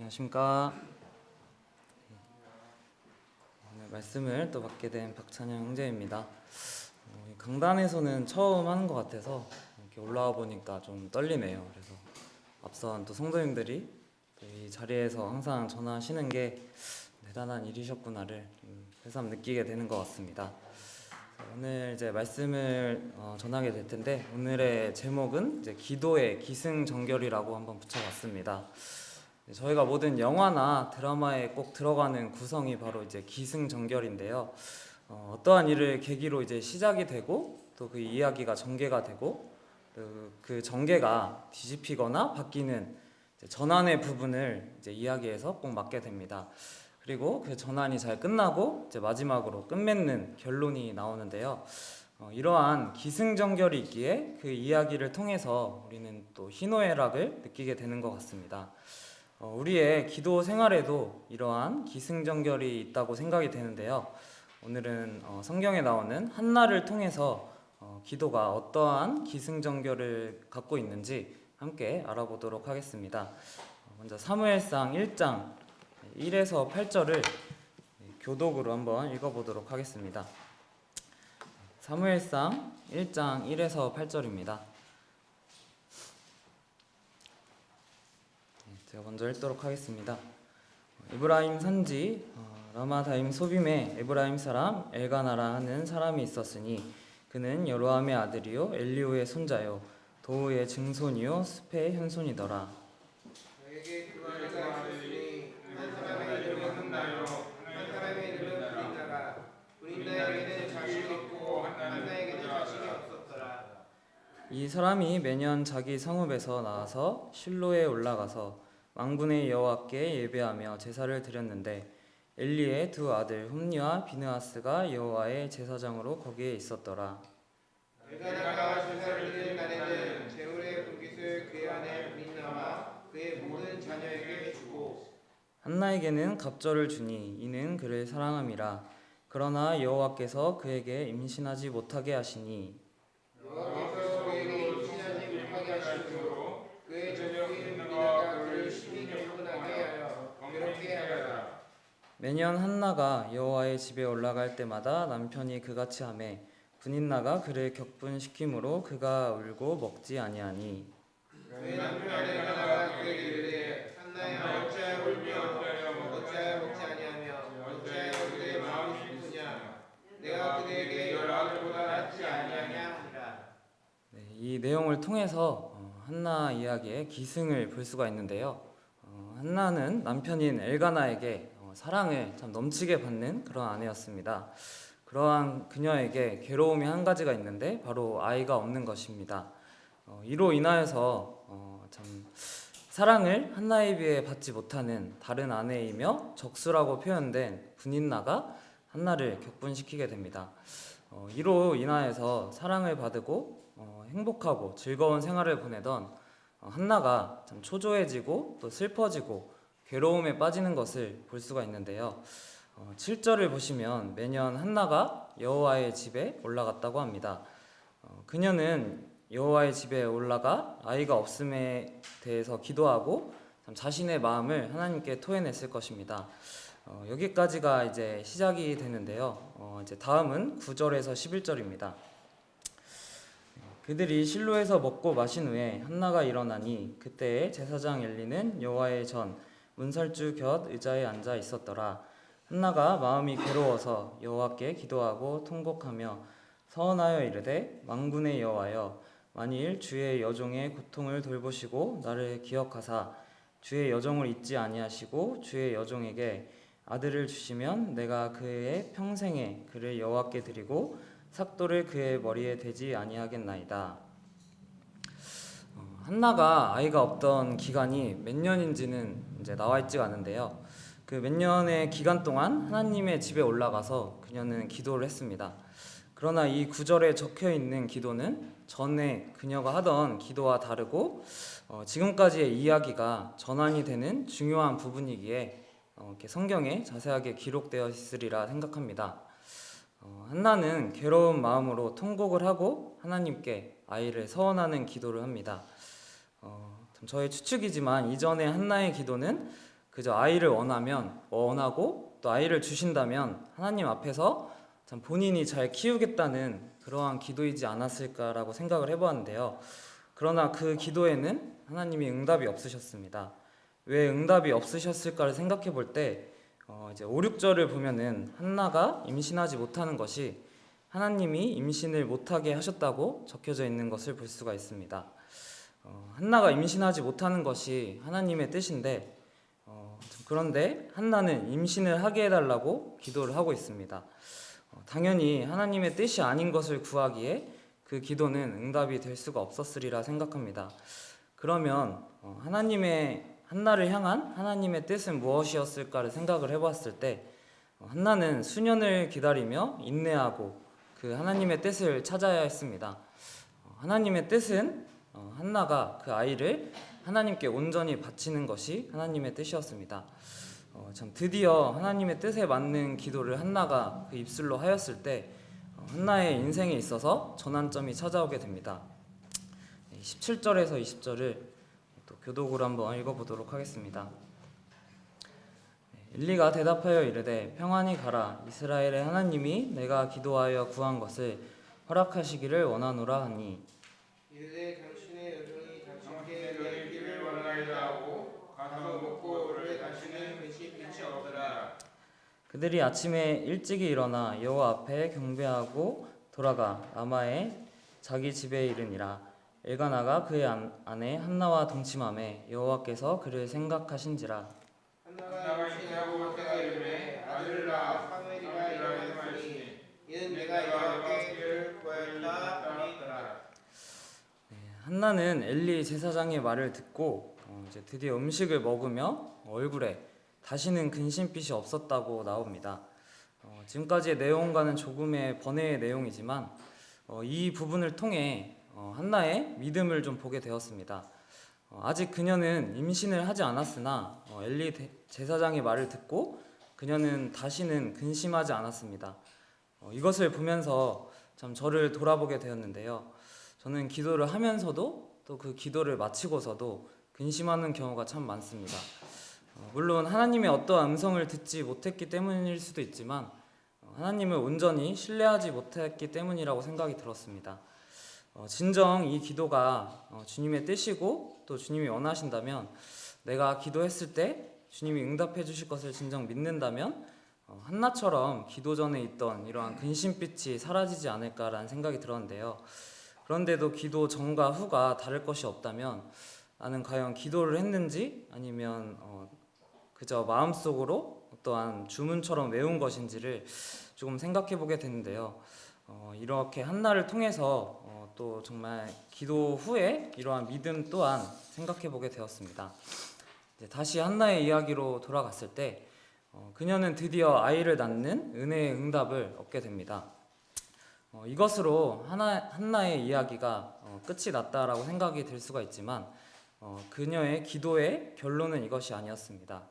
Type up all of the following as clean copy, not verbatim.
안녕하십니까. 오늘 말씀을 또 받게 된 박찬영 형제입니다. 강단에서는 처음 하는 것 같아서 이렇게 올라와 보니까 좀 떨리네요. 그래서 앞선 또 성도님들이 또 이 자리에서 항상 전하시는 게 대단한 일이셨구나를 새삼 느끼게 되는 것 같습니다. 오늘 이제 말씀을 전하게 될 텐데, 오늘의 제목은 이제 기도의 기승전결이라고 한번 붙여봤습니다. 저희가 모든 영화나 드라마에 꼭 들어가는 구성이 바로 이제 기승전결인데요. 어떠한 일을 계기로 이제 시작이 되고 또 그 이야기가 전개가 되고 그 전개가 뒤집히거나 바뀌는 이제 전환의 부분을 이제 이야기에서 꼭 맡게 됩니다. 그리고 그 전환이 잘 끝나고 이제 마지막으로 끝맺는 결론이 나오는데요. 이러한 기승전결이 있기에 그 이야기를 통해서 우리는 또 희노애락을 느끼게 되는 것 같습니다. 우리의 기도 생활에도 이러한 기승전결이 있다고 생각이 되는데요. 오늘은 성경에 나오는 한나를 통해서 기도가 어떠한 기승전결을 갖고 있는지 함께 알아보도록 하겠습니다. 먼저 사무엘상 1장 1에서 8절을 교독으로 한번 읽어보도록 하겠습니다. 사무엘상 1장 1에서 8절입니다. 제가 먼저 읽도록 하겠습니다. 에브라임 산지 라마다임 소빔에 에브라임 사람 엘가나라 하는 사람이 있었으니 그는 여로함의 아들이요 엘리후의 손자요 도우의 증손이요 습의 현손이더라. 그에게 두 아들가 있으니 한 사람의 이름은 한나요 한 사람의 이름은 브린나라. 브린나에게는 자식이 없고 한나에게는 자식이 없었더라. 이 사람이 매년 자기 성읍에서 나와서 실로에 올라가서 만군의 여호와께 예배하며 제사를 드렸는데 엘리의 두 아들 홈니와 비느하스가 여호와의 제사장으로 거기에 있었더라. 엘가나가 제사를 드리는 날에는 제물의 분깃을 그의 아내 브린나와 그의 모든 자녀에게 주고 한나에게는 갑절을 주니 이는 그를 사랑함이라. 그러나 여호와께서 그에게 임신하지 못하게 하시니 여호와께서 그에게 임신하지 못하게 하심으로 그의 적국인 브린나가 그를 심히 경건하게 하여 괴롭게 하였다. 매년 한나가 여호와의 집에 올라갈 때마다 남편이 그같이 하매 분인나가 그를 격분시키므로 그가 울고 먹지 아니하니. 그의 남편 엘가나가 그에게 이르되 한나야 어찌하여 울며 어찌하여 먹지 아니하며 어찌하여 그대의 마음이 슬프냐. 내가 그대에게 열 아들보다 낫지 아니하냐 하니라. 이 내용을 통해서 한나 이야기의 기승을 볼 수가 있는데요. 한나는 남편인 엘가나에게 사랑을 참 넘치게 받는 그런 아내였습니다. 그러한 그녀에게 괴로움이 한 가지가 있는데 바로 아이가 없는 것입니다. 이로 인하여서 참 사랑을 한나에 비해 받지 못하는 다른 아내이며 적수라고 표현된 분인나가 한나를 격분시키게 됩니다. 이로 인하여서 사랑을 받고 행복하고 즐거운 생활을 보내던 한나가 참 초조해지고 또 슬퍼지고 괴로움에 빠지는 것을 볼 수가 있는데요. 7절을 보시면 매년 한나가 여호와의 집에 올라갔다고 합니다. 그녀는 여호와의 집에 올라가 아이가 없음에 대해서 기도하고 자신의 마음을 하나님께 토해냈을 것입니다. 여기까지가 이제 시작이 되는데요. 이제 다음은 9절에서 11절입니다. 그들이 실로에서 먹고 마신 후에 한나가 일어나니 그때에 제사장 엘리는 여호와의 전 문설주 곁 의자에 앉아 있었더라. 한나가 마음이 괴로워서 여호와께 기도하고 통곡하며 서원하여 이르되 만군의 여호와여 만일 주의 여종의 고통을 돌보시고 나를 기억하사 주의 여종을 잊지 아니하시고 주의 여종에게 아들을 주시면 내가 그의 평생에 그를 여호와께 드리고 삭도를 그의 머리에 대지 아니하겠나이다. 한나가 아이가 없던 기간이 몇 년인지는 이제 나와 있지가 않은데요. 그 몇 년의 기간 동안 하나님의 집에 올라가서 그녀는 기도를 했습니다. 그러나 이 구절에 적혀 있는 기도는 전에 그녀가 하던 기도와 다르고 지금까지의 이야기가 전환이 되는 중요한 부분이기에 이렇게 성경에 자세하게 기록되어 있으리라 생각합니다. 한나는 괴로운 마음으로 통곡을 하고 하나님께 아이를 서원하는 기도를 합니다. 저의 추측이지만 이전에 한나의 기도는 그저 아이를 원하고 또 아이를 주신다면 하나님 앞에서 참 본인이 잘 키우겠다는 그러한 기도이지 않았을까라고 생각을 해보았는데요. 그러나 그 기도에는 하나님이 응답이 없으셨습니다. 왜 응답이 없으셨을까를 생각해 볼 때 이제 5, 6절을 보면은 한나가 임신하지 못하는 것이 하나님이 임신을 못하게 하셨다고 적혀져 있는 것을 볼 수가 있습니다. 한나가 임신하지 못하는 것이 하나님의 뜻인데 그런데 한나는 임신을 하게 해달라고 기도를 하고 있습니다. 당연히 하나님의 뜻이 아닌 것을 구하기에 그 기도는 응답이 될 수가 없었으리라 생각합니다. 그러면 하나님의 한나를 향한 하나님의 뜻은 무엇이었을까를 생각을 해봤을 때 한나는 수년을 기다리며 인내하고 그 하나님의 뜻을 찾아야 했습니다. 하나님의 뜻은 한나가 그 아이를 하나님께 온전히 바치는 것이 하나님의 뜻이었습니다. 참 드디어 하나님의 뜻에 맞는 기도를 한나가 그 입술로 하였을 때 한나의 인생에 있어서 전환점이 찾아오게 됩니다. 17절에서 20절을 또 교독으로 한번 읽어보도록 하겠습니다. 엘리가 대답하여 이르되 평안히 가라. 이스라엘의 하나님이 내가 기도하여 구한 것을 허락하시기를 원하노라 하니 이르되 당신의 여종이 당신께 내 길을 원하리라 하고 가서 먹고 오를 다시는 빛이 없더라. 그들이 아침에 일찍이 일어나 여호와 앞에 경배하고 돌아가 라마에 자기 집에 이르니라. 엘가나가 그의 아내 한나와 동침하매 여호와께서 그를 생각하신지라. 한나가 임신하고 때가 이르매 아들을 낳아 사무엘이라 이름하였으니 이는 내가 여호와께 그를 구하였다 하니더라. 한나는 엘리 제사장의 말을 듣고 이제 드디어 음식을 먹으며 얼굴에 다시는 근심빛이 없었다고 나옵니다. 지금까지의 내용과는 조금의 번외의 내용이지만 이 부분을 통해 한나의 믿음을 좀 보게 되었습니다. 아직 그녀는 임신을 하지 않았으나 엘리 제사장의 말을 듣고 그녀는 다시는 근심하지 않았습니다. 이것을 보면서 참 저를 돌아보게 되었는데요. 저는 기도를 하면서도 또 그 기도를 마치고서도 근심하는 경우가 참 많습니다. 물론 하나님의 어떠한 음성을 듣지 못했기 때문일 수도 있지만 하나님을 온전히 신뢰하지 못했기 때문이라고 생각이 들었습니다. 진정 이 기도가 주님의 뜻이고 또 주님이 원하신다면 내가 기도했을 때 주님이 응답해 주실 것을 진정 믿는다면 한나처럼 기도 전에 있던 이러한 근심빛이 사라지지 않을까라는 생각이 들었는데요. 그런데도 기도 전과 후가 다를 것이 없다면 나는 과연 기도를 했는지 아니면 그저 마음속으로 어떠한 주문처럼 외운 것인지를 조금 생각해 보게 되는데요. 이렇게 한나를 통해서 또 정말 기도 후에 이러한 믿음 또한 생각해 보게 되었습니다. 이제 다시 한나의 이야기로 돌아갔을 때 그녀는 드디어 아이를 낳는 은혜의 응답을 얻게 됩니다. 이것으로 한나의 이야기가 끝이 났다라고 생각이 들 수가 있지만 그녀의 기도의 결론은 이것이 아니었습니다.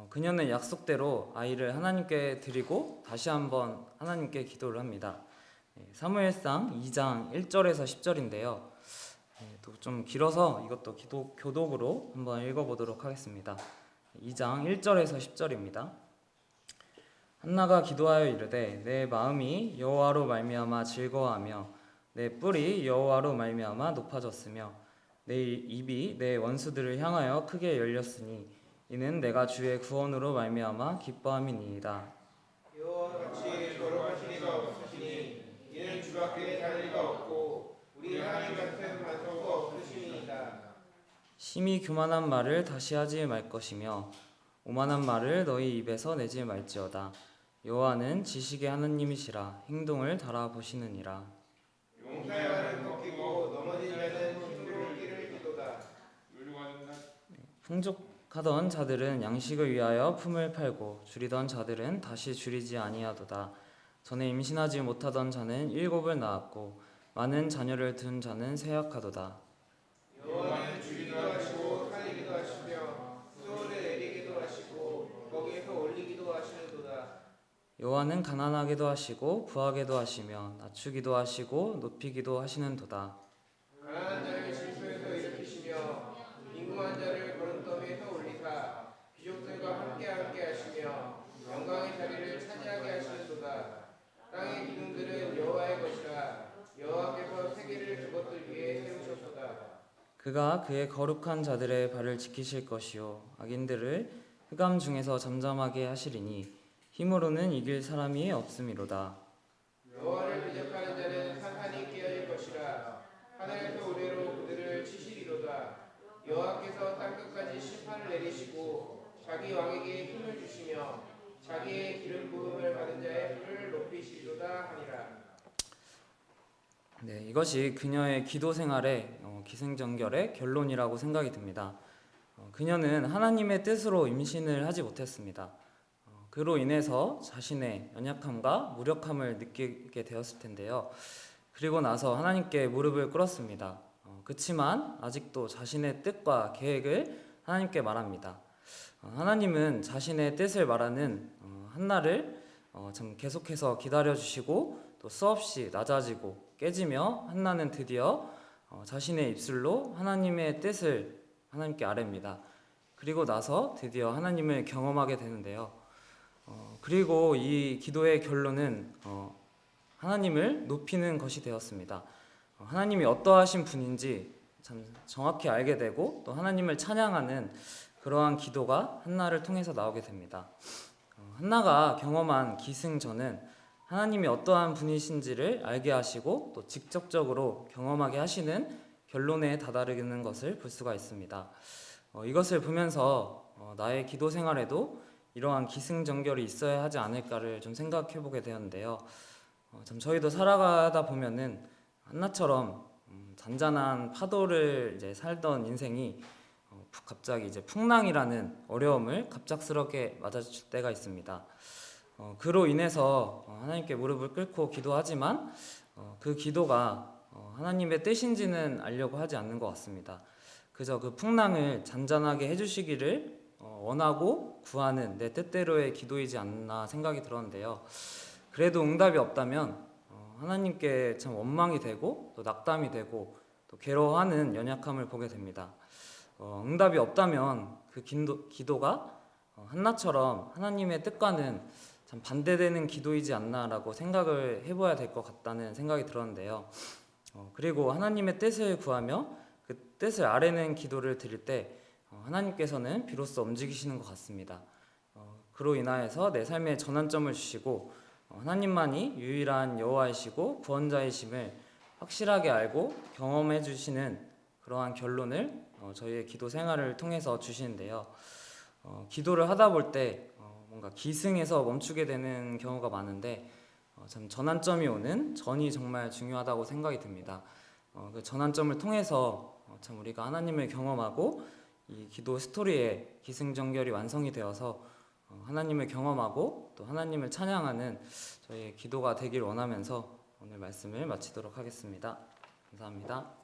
그녀는 약속대로 아이를 하나님께 드리고 다시 한번 하나님께 기도를 합니다. 사무엘상 2장 1절에서 10절인데요. 또 좀 길어서 이것도 교독으로 한번 읽어보도록 하겠습니다. 2장 1절에서 10절입니다. 한나가 기도하여 이르되 내 마음이 여호와로 말미암아 즐거워하며 내 뿔이 여호와로 말미암아 높아졌으며 내 입이 내 원수들을 향하여 크게 열렸으니 이는 내가 주의 구원으로 말미암아 기뻐함이니이다. 여호와 같이 거룩하신 이가 없으시니 이는 주밖에 다른 이가 없고 우리 하나님 같은 반석도 없으시니이다. 심히 교만한 말을 다시 하지 말 것이며 오만한 말을 너희 입에서 내지 말지어다. 여호와는 지식의 하나님이시라 행동을 달아보시느니라. 용사의 발은 꺾이고 넘어진 자는 힘으로 끼를 기도다. 풍족하던 자들은 양식을 위하여 품을 팔고 줄이던 자들은 다시 줄이지 아니하도다. 전에 임신하지 못하던 자는 7을 낳았고 많은 자녀를 둔 자는 쇠약하도다. 여호와는 주기도 하시고 살리기도 하시며 수월을 내리기도 하시고 거기에서 올리기도 하시는도다. 여호와는 가난하게도 하시고 부하게도 하시며 낮추기도 하시고 높이기도 하시는도다. 가난한 자를 질소에서 일으키시며 빈궁한 자를 거름더미에서 올리사 귀족된 그가 그의 거룩한 자들의 발을 지키실 것이요 악인들을 흑암 중에서 잠잠하게 하시리니 힘으로는 이길 사람이 없음이로다. 여호와를 대적하는 자는 사탄이 깨어질 것이라. 하늘에서 우레로 그들을 치시리로다. 여호와께서 땅끝까지 심판을 내리시고 자기 왕에게 힘을 주시며 자기의 기름 부음을 받은 자의 뿔을 높이시리로다 하니라. 네, 이것이 그녀의 기도 생활의 기승전결의 결론이라고 생각이 듭니다. 그녀는 하나님의 뜻으로 임신을 하지 못했습니다. 그로 인해서 자신의 연약함과 무력함을 느끼게 되었을 텐데요. 그리고 나서 하나님께 무릎을 꿇었습니다. 그렇지만 아직도 자신의 뜻과 계획을 하나님께 말합니다. 하나님은 자신의 뜻을 말하는 한나를 참 계속해서 기다려주시고 또 수없이 낮아지고 깨지며 한나는 드디어 자신의 입술로 하나님의 뜻을 하나님께 아뢰입니다. 그리고 나서 드디어 하나님을 경험하게 되는데요. 그리고 이 기도의 결론은 하나님을 높이는 것이 되었습니다. 하나님이 어떠하신 분인지 참 정확히 알게 되고 또 하나님을 찬양하는 그러한 기도가 한나를 통해서 나오게 됩니다. 한나가 경험한 기승전은 하나님이 어떠한 분이신지를 알게 하시고 또 직접적으로 경험하게 하시는 결론에 다다르는 것을 볼 수가 있습니다. 이것을 보면서 나의 기도 생활에도 이러한 기승전결이 있어야 하지 않을까를 좀 생각해 보게 되었는데요. 참 저희도 살아가다 보면은 한나처럼 잔잔한 파도를 이제 살던 인생이 갑자기 이제 풍랑이라는 어려움을 갑작스럽게 맞아줄 때가 있습니다. 그로 인해서 하나님께 무릎을 꿇고 기도하지만 그 기도가 하나님의 뜻인지는 알려고 하지 않는 것 같습니다. 그저 그 풍랑을 잔잔하게 해주시기를 원하고 구하는 내 뜻대로의 기도이지 않나 생각이 들었는데요. 그래도 응답이 없다면 하나님께 참 원망이 되고 또 낙담이 되고 또 괴로워하는 연약함을 보게 됩니다. 응답이 없다면 그 기도가 한나처럼 하나님의 뜻과는 참 반대되는 기도이지 않나라고 생각을 해봐야 될 것 같다는 생각이 들었는데요. 그리고 하나님의 뜻을 구하며 그 뜻을 아뢰는 기도를 드릴 때 하나님께서는 비로소 움직이시는 것 같습니다. 그로 인하여서 내 삶에 전환점을 주시고 하나님만이 유일한 여호와이시고 구원자이심을 확실하게 알고 경험해 주시는 그러한 결론을 저희의 기도 생활을 통해서 주시는데요. 기도를 하다 볼 때 뭔가 기승에서 멈추게 되는 경우가 많은데 참 전환점이 오는 전이 정말 중요하다고 생각이 듭니다. 그 전환점을 통해서 참 우리가 하나님을 경험하고 이 기도 스토리의 기승전결이 완성이 되어서 하나님을 경험하고 또 하나님을 찬양하는 저희의 기도가 되길 원하면서 오늘 말씀을 마치도록 하겠습니다. 감사합니다.